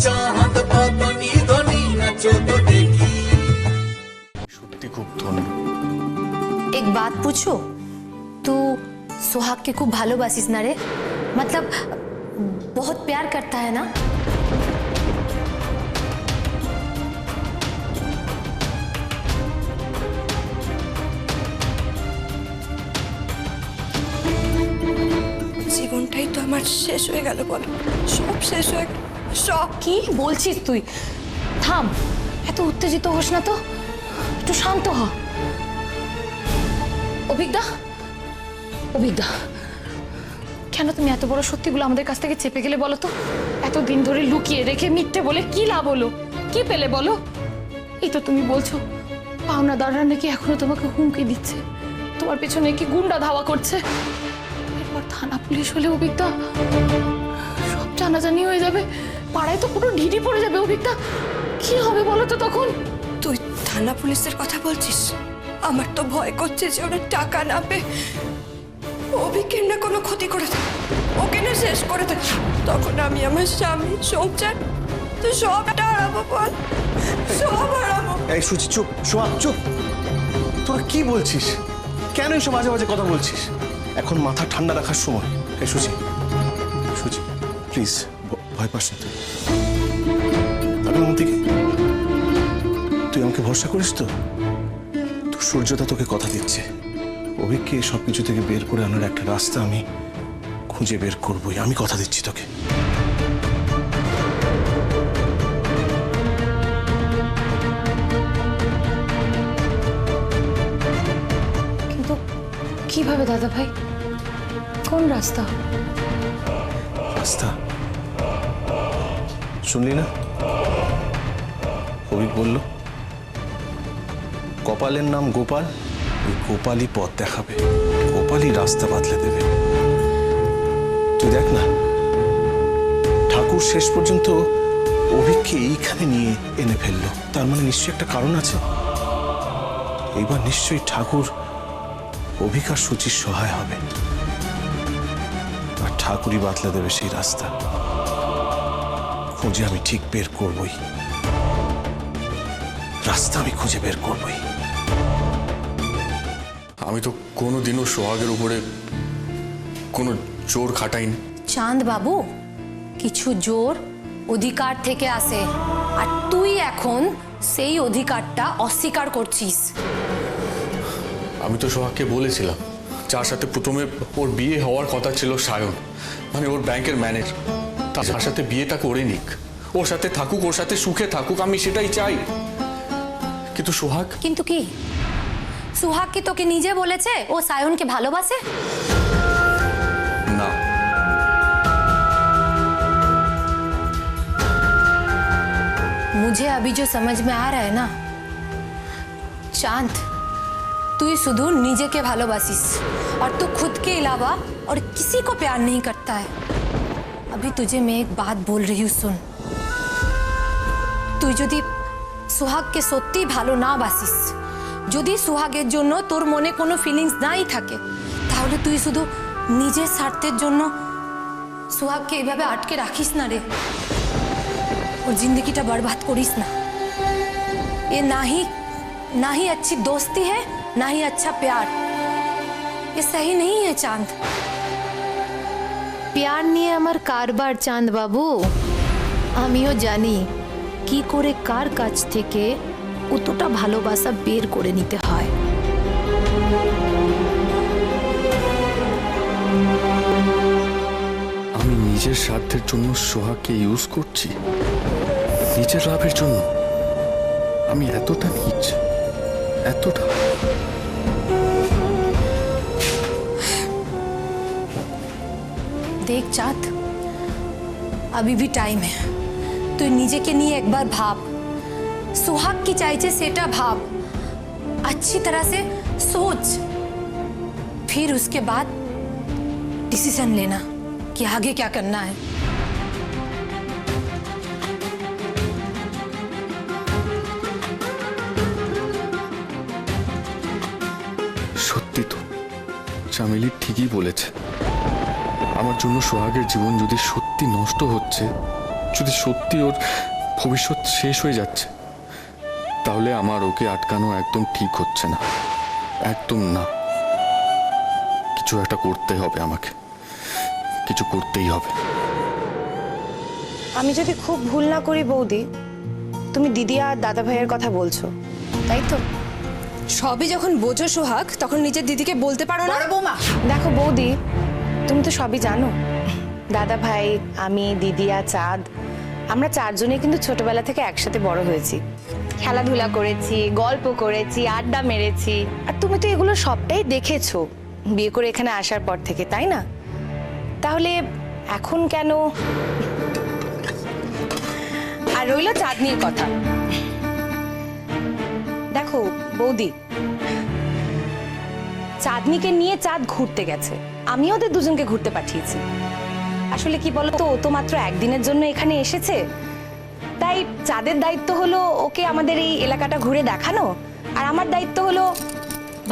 চাঁদ বদনি ধনি নাচো তো দেখি। সত্যি খুব ধন্য। एक बात पूछो, तू सुहाग के खूब भालोबासिस ना रे? मतलब बहुत प्यार करता है ना? জীবনটাই তো আমার শেষ হয়ে গেল বলো, সব শেষ হয়ে গেল সব। কি বলছিস তুই? থাম, এত উত্তেজিত হোস না তো, একটু শান্ত হ। অভিজ্ঞা, অভিজ্ঞা, কেন তুমি এত বড় সত্যিগুলো আমাদের কাছ থেকে চেপে গেলে বলো তো? এতদিন ধরে লুকিয়ে রেখে মিথ্যে বলে কি লাভ হলো? কি পেলে বলো? এই তো তুমি বলছো পাওনাদাররা নাকি এখনো তোমাকে হুমকি দিচ্ছে, তোমার পেছনে কি গুন্ডা ধাওয়া করছে। এরপর থানা পুলিশ হলে অভিজ্ঞা সব জানাজানি হয়ে যাবে, পাড়ায় তো পুরো ঢিঢি পড়ে যাবে। অভিজ্ঞা কি হবে বলো তো তখন? তুই থানা পুলিশের কথা বলছিস? আমার তো ভয় করছে যে ওরা টাকা না পেয়ে অভিকের না কোনো ক্ষতি করে দেয়, ওকে না শেষ করে দেয়। তখন আমি আমার স্বামী সংসার তো সবটা হারাবো বল, সব হারাবো। এই সুচি চুপ, সোহাগ চুপ। তোরা কি বলছিস? কেন এসব বাজে বাজে কথা বলছিস? এখন মাথা ঠান্ডা রাখার সময়। এই সুচি, সুচি প্লিজ ভয় পাস না তুই। তাদের মধ্যে তুই আমাকে ভরসা করিস তো? তোর সূর্যতা তোকে কথা দিচ্ছে, অভিককে সবকিছু থেকে বের করে আনার একটা রাস্তা আমি খুঁজে বের করবই। আমি কথা দিচ্ছি তোকে। কিন্তু কিভাবে দাদা ভাই? কোন রাস্তা? রাস্তা শুনলি না? অভিক বলল কপালের নাম গোপাল, ওই গোপালই পথ দেখাবে, গোপালই রাস্তা বাতলে দেবে। তুই দেখ না, ঠাকুর শেষ পর্যন্ত অভিককে এইখানে নিয়ে এনে ফেললো। তার মানে নিশ্চয়ই একটা কারণ আছে। এইবার নিশ্চয়ই ঠাকুর অভিক আর সুচির সহায় হবে, আর ঠাকুরই বাতলে দেবে সেই রাস্তা। খুঁজে আমি ঠিক বের করবই, রাস্তা আমি খুঁজে বের করবই। আমি তো কোনোদিনও সোহাগের উপরে কোনো জোর খাটাইনি। চাঁদ বাবু, কিছু জোর অধিকার থেকে আসে, আর তুই এখন সেই অধিকারটা অস্বীকার করছিস। আমি তো সোহাগকে বলেছিলাম, যার সাথে প্রথমে ওর বিয়ে হওয়ার কথা ছিল সায়ন, মানে ওর ব্যাংকের ম্যানেজার, তার সাথে বিয়েটা করে নিক, ওর সাথে থাকুক, ওর সাথে সুখে থাকুক, আমি সেটাই চাই। কিন্তু সোহাগ। কিন্তু কি সুহাগ কি তোকে নিজে বলেছে ও সায়নকে ভালোবাসে? না। मुझे अभी जो समझ में आ रहा है ना चांद, तू शुद्ध निजे के भालोबासिस और तू खुद के अलावा और किसी को प्यार नहीं करता है। अभी तुझे मैं एक बात बोल रही हूँ, सुन। তুই যদি সুহাগকে সত্যি ভালো না বাসিস, যদি সুহাগের জন্য তোর মনে কোনো ফিলিংস নাই থাকে, তাহলে তুই শুধু নিজের স্বার্থের জন্য সুহাগকে এইভাবে আটকে রাখিস না রে। और जिंदगी टा बर्बाद करिस ना। ये ना ही अच्छी दोस्ती है, ना ही अच्छा प्यार। ये सही नहीं है चांद। प्यार নিয়ে আমার কারবার চাঁদ বাবু, আমিও জানি কি করে কার কাছ থেকে কতটা ভালোবাসা বের করে নিতে হয়। আমি নিজের স্বার্থের জন্য সোহাগকে ইউজ করছি, নিজের লাভের জন্য। আমি এতটা নীচ, এতটা। देख चाँद, अभी भी टाइम है, तू निजे के लिए एक बार भाव, सुहाग की चाहिए सेटा भाव, अच्छी तरह से सोच, फिर उसके बाद डिसीजन लेना कि आगे क्या करना है। সত্যি তো, চামেলি ঠিকই বলেছে। আমার জন্য সোহাগের জীবন যদি সত্যি নষ্ট হচ্ছে, যদি সত্যি ওর ভবিষ্যৎ শেষ হয়ে যাচ্ছে, তাহলে আমার ওকে আটকানো একদম ঠিক হচ্ছে না, একদম না। কিছু একটা করতে হবে, আমাকে কিছু করতেই হবে। আমি যদি খুব ভুল না করি বৌদি, তুমি দিদি আর দাদা ভাইয়ের কথা বলছো, তাই তো? সবই যখন বোঝো সোহাগ, তখন নিজের দিদিকে বলতে পারো না? বৌমা দেখো বৌদি, তুমি তো সবই জানো। দাদা ভাই, আমি, দিদি আর চাঁদ, আমরা চারজনে কিন্তু ছোটবেলা থেকে একসাথে বড় হয়েছি, খেলাধুলা করেছি, গল্প করেছি, আড্ডা মেরেছি। আর তুমি তো এগুলো সবটাই দেখেছো বিয়ে করে এখানে আসার পর থেকে, তাই না? তাহলে এখন কেন? আর রইল চাঁদনির কথা। দেখো বৌদি, চাঁদনিকে নিয়ে চাঁদ ঘুরতে গেছে, আমি ওদের দুজনকে ঘুরতে পাঠিয়েছি। আসলে কি বলতো, ও তো মাত্র একদিনের জন্য এখানে এসেছে, তাই চাঁদের দায়িত্ব হলো ওকে আমাদের এই এলাকাটা ঘুরে দেখানো, আর আমার দায়িত্ব হলো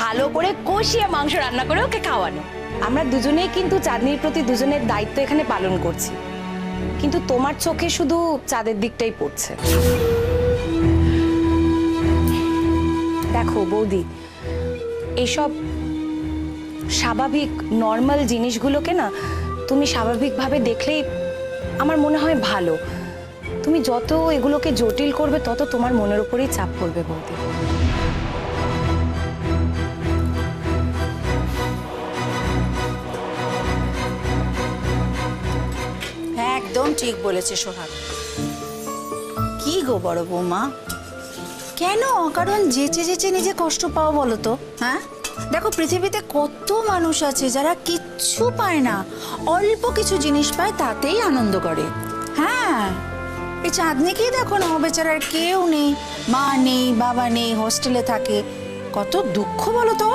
ভালো করে কষিয়ে মাংস রান্না করে ওকে খাওয়ানো। আমরা দুজনেই কিন্তু চাঁদনির প্রতি দুজনের দায়িত্ব এখানে পালন করছি, কিন্তু তোমার চোখে শুধু চাঁদের দিকটাই পড়ছে। দেখো বৌদি, এইসব স্বাভাবিক নর্মাল জিনিসগুলোকে না তুমি স্বাভাবিকভাবে দেখলেই আমার মনে হয় ভালো। তুমি যত এগুলোকে জটিল করবে, তত তোমার মনের উপরেই চাপ পড়বে বৌদি। একদম ঠিক বলেছে সোহাগ। কি গো বড় বৌমা, কেন অকারণ যেচে যেচে নিজে কষ্ট পাও বলো তো? হ্যাঁ, দেখো পৃথিবীতে কত মানুষ আছে যারা কিচ্ছু পায় না, অল্প কিছু জিনিস পায় তাতেই আনন্দ করে। হ্যাঁ, এই চাঁদনিকেই দেখো না, ও বেচারার কেউ নেই, মা নেই, বাবা নেই, হোস্টেলে থাকে, কত দুঃখ বলো তো।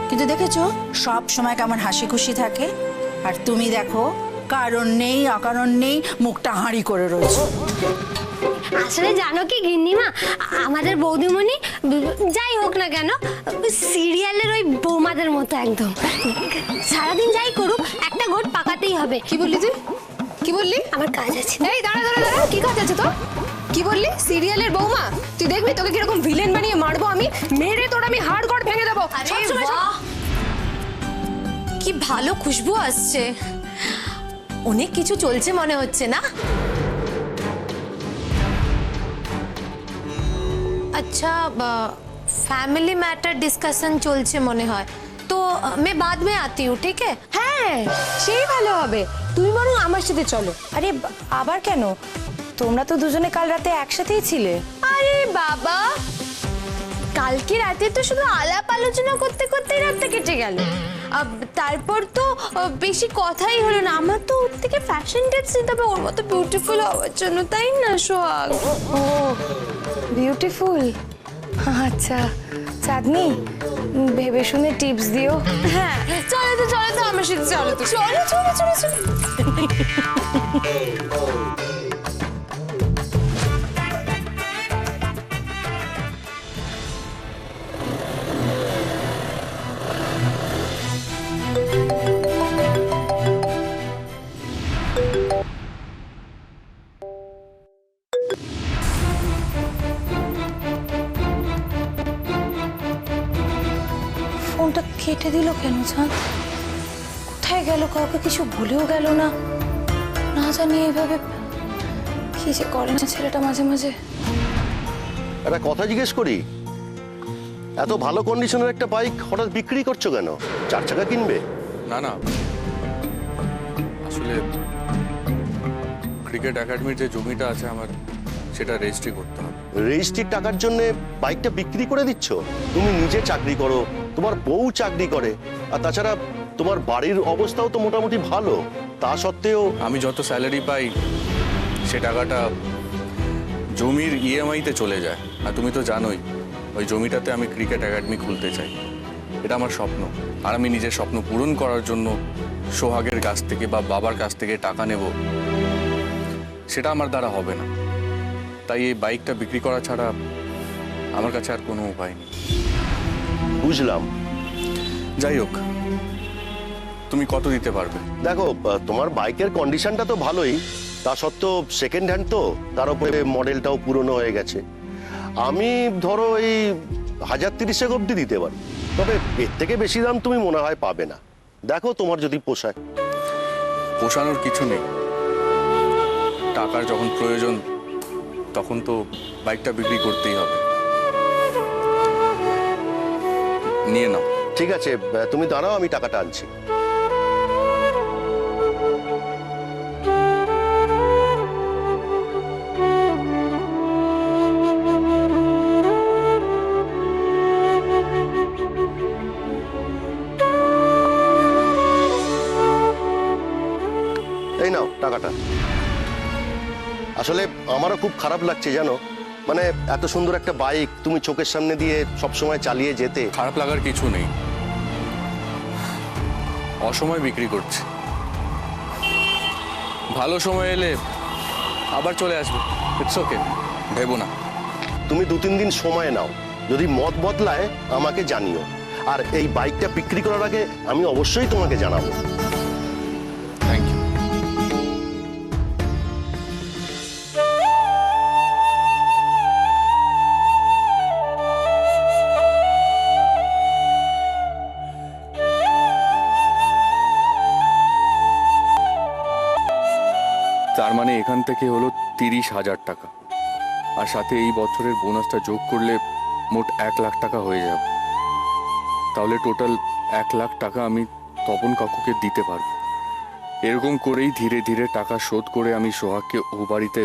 কিন্তু দেখেছো সব সময় কেমন হাসি খুশি থাকে। আর তুমি দেখো, কারণ নেই অকারণ নেই, মুখটা হাঁড়ি করে রয়েছে। আসলে জানো কি গিন্নিমা, আমাদের বৌদিমণি যাই হোক না কেন সিরিয়ালের ওই বৌমাদের মতো একদম। সারাদিন যাই করুক, একটা গোট পাকাতেই হবে। কি বললি তুই? কি বললি? আমার কাজ আছে। এই দাঁড়া দাঁড়া দাঁড়া, কি কাজ আছে তোর? কি বললি? সিরিয়ালের বৌমা? তুই দেখবি তোকে কিরকম ভিলেন বানিয়ে মারবো আমি, মেরে তোর আমি হাড় গড় ভেঙে দেবো। সবসময় সব- কি ভালো খুশবু আসছে, অনেক কিছু চলছে মনে হচ্ছে না? अच्छा फैमिली मैटर डिस्कशन चलছে মনে হয়, তো मैं बाद में आती हूँ, ठीक है? হ্যাঁ, সেই ভালো হবে। তুমি বরং আমার সাথে চলো। আরে আবার কেন? তোমরা তো দুজনে কাল রাতে একসাথেই ছিলে। আরে বাবা, কালকে রাতে তো শুধু আলাপ আলোচনা করতে করতে রাতটা কেটে গেল। তারপর তো বেশি কথাই হলো না। আমার তো ওর থেকে ফ্যাশন টিপস নিতে হবে ওর মতো বিউটিফুল হওয়ার জন্য, তাই না সোহাগ? ও বিউটিফুল, আচ্ছা চাঁদনি ভেবে শুনে টিপস দিও। হ্যাঁ, চলো তো আমার সাথে চলো তো, চলো। ফোনটা কেটে দিল কেন চাঁদ? কোথায় গেল? কাউকে কিছু ভুলেও গেল না? না জানি এইভাবে কি যে করে না ছেলেটা মাঝে মাঝে। একটা কথা জিজ্ঞেস করি, এত ভালো কন্ডিশনের একটা বাইক হঠাৎ বিক্রি করছো কেন? 4 চাকা কিনবে? না না, আসলে ক্রিকেট একাডেমির যে জমিটা আছে আমার, সেটা রেজিস্ট্রি করতে হবে। রেজিস্ট্রির টাকার জন্য বাইকটা বিক্রি করে দিচ্ছ? তুমি নিজে চাকরি করো, তোমার বউ চাকরি করে, আর তাছাড়া তোমার বাড়ির অবস্থাও তো মোটামুটি ভালো, তা সত্ত্বেও আমি যত স্যালারি পাই সে টাকাটা জমির ইএমআইতে চলে যায়। আর তুমি তো জানোই ওই জমিটাতে আমি ক্রিকেট একাডেমি খুলতে চাই, এটা আমার স্বপ্ন। আর আমি নিজের স্বপ্ন পূরণ করার জন্য সোহাগের কাছ থেকে বা বাবার কাছ থেকে টাকা নেব, সেটা আমার দ্বারা হবে না। তাই এই বাইকটা বিক্রি করা ছাড়া আমার কাছে আর কোনো উপায় নেই। বুঝলাম। যাই হোক, তুমি কত দিতে পারবে? দেখো, তোমার বাইকের কন্ডিশনটা তো ভালোই, তা সত্ত্বেও সেকেন্ড হ্যান্ড তো, তার উপরে মডেলটাও পুরনো হয়ে গেছে। আমি ধরো এই 1030 অবধি দিতে পারি, তবে এর থেকে বেশি দাম তুমি মনে হয় পাবে না। দেখো তোমার যদি পোষায়। পোষানোর কিছু নেই, টাকার যখন প্রয়োজন তখন তো বাইকটা বিক্রি করতেই হবে। নিয়ে নাও। ঠিক আছে, তুমি দাঁড়াও, আমি টাকাটা আনছি। এই নাও টাকাটা। আসলে আমারও খুব খারাপ লাগছে জানো, মানে এত সুন্দর একটা বাইক তুমি চোখের সামনে দিয়ে সবসময় চালিয়ে যেতে। খারাপ লাগার কিছু নেই, অসময় বিক্রি করছে, ভালো সময় এলে আবার চলে আসবে। ইটস ওকে, ভেবো না। তুমি 2-3 দিন সময় নাও, যদি মত বদলায় আমাকে জানিও। আর এই বাইকটা বিক্রি করার আগে আমি অবশ্যই তোমাকে জানাবো। Thank you. তার মানে এখান থেকে হলো 30,000 টাকা, আর সাথে এই বছরের বোনাসটা যোগ করলে মোট 1 লাখ টাকা হয়ে যাবে। তাহলে টোটাল 1 লাখ টাকা আমি তপন কাকুকে দিতে পারবো। এরকম করেই ধীরে ধীরে টাকা শোধ করে আমি সোহাগকে ও বাড়িতে